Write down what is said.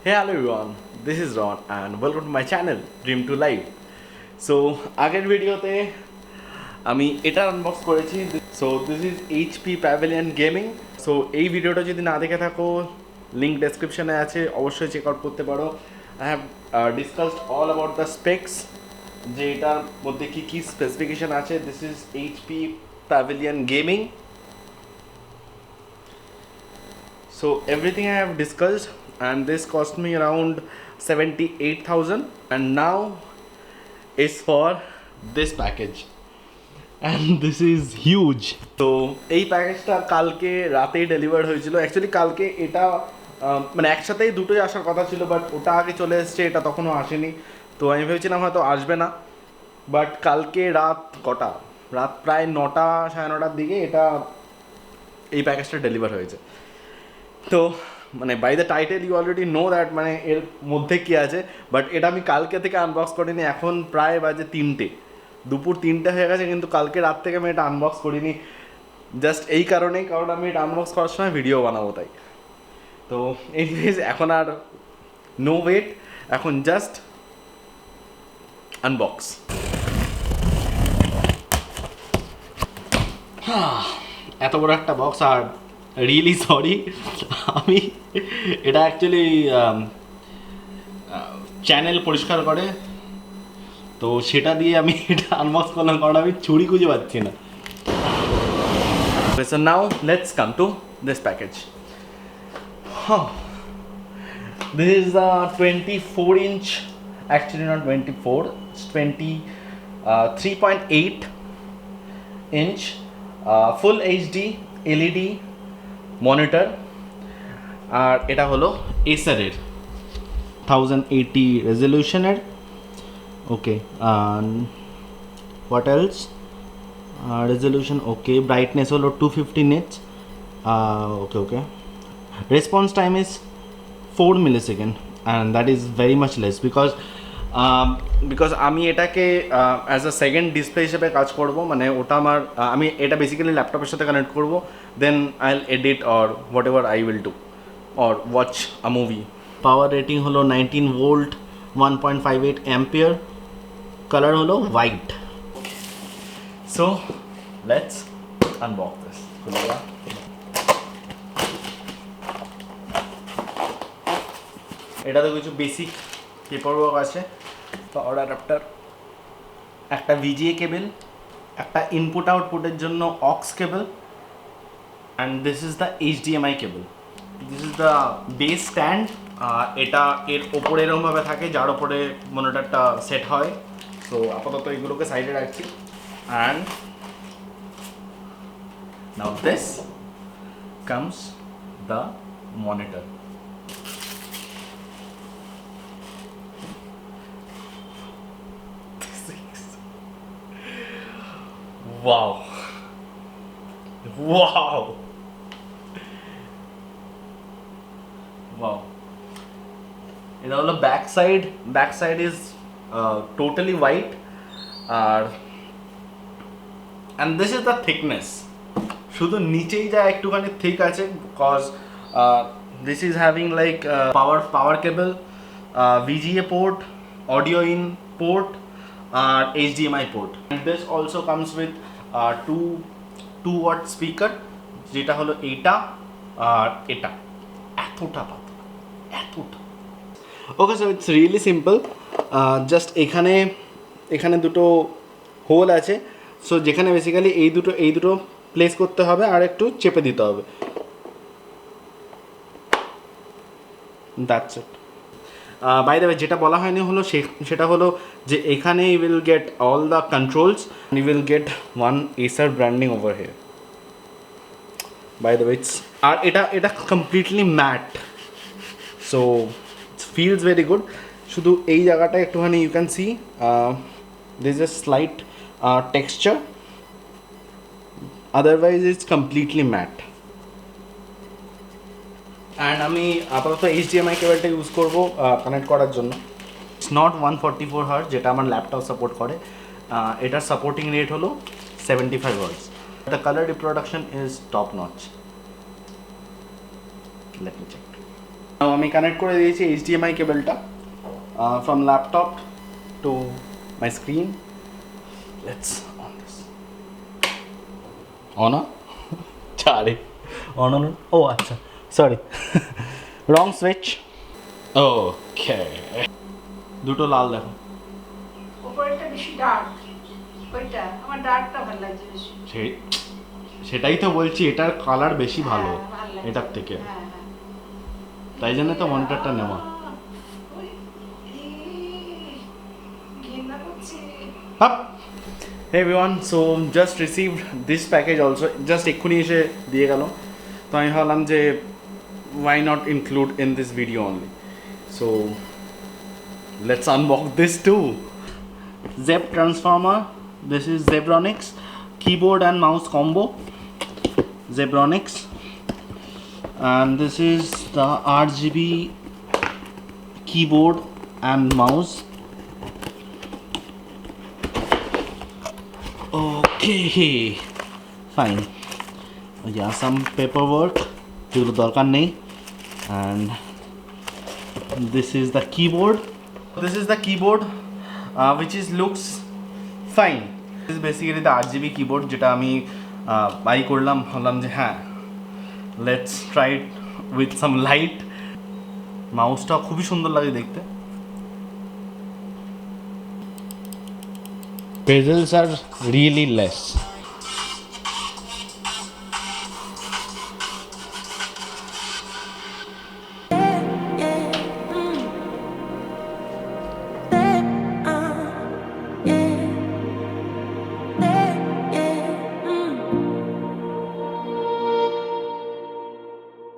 Hey hello everyone, this is Ron and welcome to my channel Dream to Life. So আগের ভিডিওতে আমি এটা unbox করেছি. So this is HP Pavilion Gaming. So এই ভিডিওটা যদি না দেখে থাকো লিংক ডেসক্রিপশনে আছে, অবশ্যই চেক আউট করতে পারো. I have discussed all about the specs, যে এটার মধ্যে কি কি স্পেসিফিকেশন আছে. This is HP Pavilion Gaming. So everything I have discussed, and this cost me around 78,000, and now is for this package, and this is huge. So এই প্যাকেজটা কালকে রাতেই ডেলিভার হয়েছিল. অ্যাকচুয়ালি কালকে এটা মানে একসাথেই দুটোই আসার কথা ছিল, বাট ওটা আগে চলে এসছে, এটা তখনও আসেনি. তো আমি ভেবেছিলাম হয়তো আসবে না, বাট কালকে রাত প্রায় 9টা সাড়ে 9টার দিকে এই প্যাকেজটা ডেলিভার হয়েছে. তো মানে by the title you already know that মানে এর মধ্যে কী আছে, বাট এটা আমি কালকে থেকে আনবক্স করিনি. এখন প্রায় বাজে 3টে, দুপুর 3টে হয়ে গেছে, কিন্তু কালকে রাত থেকে আমি এটা আনবক্স করিনি. জাস্ট এই কারণেই, কারণ আমি এটা আনবক্স করার সময় ভিডিও বানাবো তাই. তো এনিওয়েজ এখন আর নো ওয়েট, এখন জাস্ট আনবক্স. এত বড় একটা বক্স, আর রিয়েলি সরি, আমি এটা অ্যাকচুয়ালি চ্যানেল পরিষ্কার করে, তো সেটা দিয়ে আমি এটা আনবক্স করলাম, কারণ আমি ছুরি খুঁজে পাচ্ছি না. So now let's come to this package. This is a 24-inch, actually not 24, it's 3.8 inch full HD LED monitor. আর এটা হলো এসারের 1080 রেজলিউশনের. Okay, what else, resolution okay, brightness হলো 250 nits. Okay, response time is 4 millisecond, and that is very much less because আমি এটাকে as a second display হিসেবে কাজ করব. মানে ওটা আমি এটা বেসিক্যালি ল্যাপটপের সাথে কানেক্ট করব, then I will edit or whatever I will do or watch a movie. Power rating হলো 19 ভোল্ট, 1.58 অ্যাম্পিয়ার. কালার হলো white. So let's unbox this. এটাতে কিছু বেসিক পেপারওয়ার্ক আছে. পাওয়ার অ্যাডাপ্টার, একটা VGA কেবল, একটা ইনপুট আউটপুটের জন্য ox cable, and this is the HDMI cable. This is the base stand. এটা এর ওপরে এরকমভাবে থাকে, যার ওপরে মনিটরটা সেট হয়. সো আপাতত এগুলোকে সাইডে রাখছি. And now this comes the monitor. Wow. এটা হলো back side is totally white. আর and this is the thickness. শুধু নিচেই যা একটুখানি থিক আছে, because this is having like power cable, VGA port, audio in port, আর HDMI port. And this also comes with 2 watt speaker, যেটা হলো এইটা আর এটা. এতটা. Okay, so it's really simple. Just এখানে দুটো হোল আছে. সো যেখানে বেসিক্যালি এই দুটো প্লেস করতে হবে, আর একটু চেপে দিতে হবে. That's it. By the way, যেটা বলা হয়নি হলো সেটা হলো যে এখানে you will get all the controls, you will get one Acer branding over here. By the way, আর এটা completely matte, so feels very good. শুধু এই জায়গাটা একটুখানি you can see this is a slight texture, otherwise it's completely matte. And আমি আপাতত HDMI কেবলটা use করবো কানেক্ট করার জন্য. ইটস নট 144 হার্টজ, যেটা আমার ল্যাপটপ সাপোর্ট করে. এটার সাপোর্টিং রেট হলো 75 hertz. The colour reproduction is top notch. Let me check. আমি কানেক্ট করে দিয়েছি HDMI কেবলটা from laptop to my screen. Let's on this. On? Sorry. On. Oh, acha. Sorry. Wrong switch. Okay. দুটো লাল দেখো। উপরেরটা বেশি dark. ওইটা আমার ডার্কটা ভালো লাগছে বেশি। সেটাই তো বলছি, এটার কালার বেশি ভালো এটার থেকে। তাই জন্য তো মনিটরটা নেওয়া। Hey everyone, so just received this package also. Just এক্ষুনি এসে দিয়ে গেল, তো আমি ভাবলাম যে why not include in this video only. So let's unbox this too. Zeb-Transformer. This is ZEBRONICS keyboard and mouse combo. ZEBRONICS, and this is the RGB keyboard and mouse. Okay, fine. Yeah, some paperwork যেগুলো দরকার নেই, and this is the keyboard. This is the keyboard which is looks fine. This is basically the RGB keyboard যেটা আমি by করলাম, ভাবলাম যে হ্যাঁ let's try it with some light. মাউসটা খুবই সুন্দর লাগে দেখতে। Bezels are really less.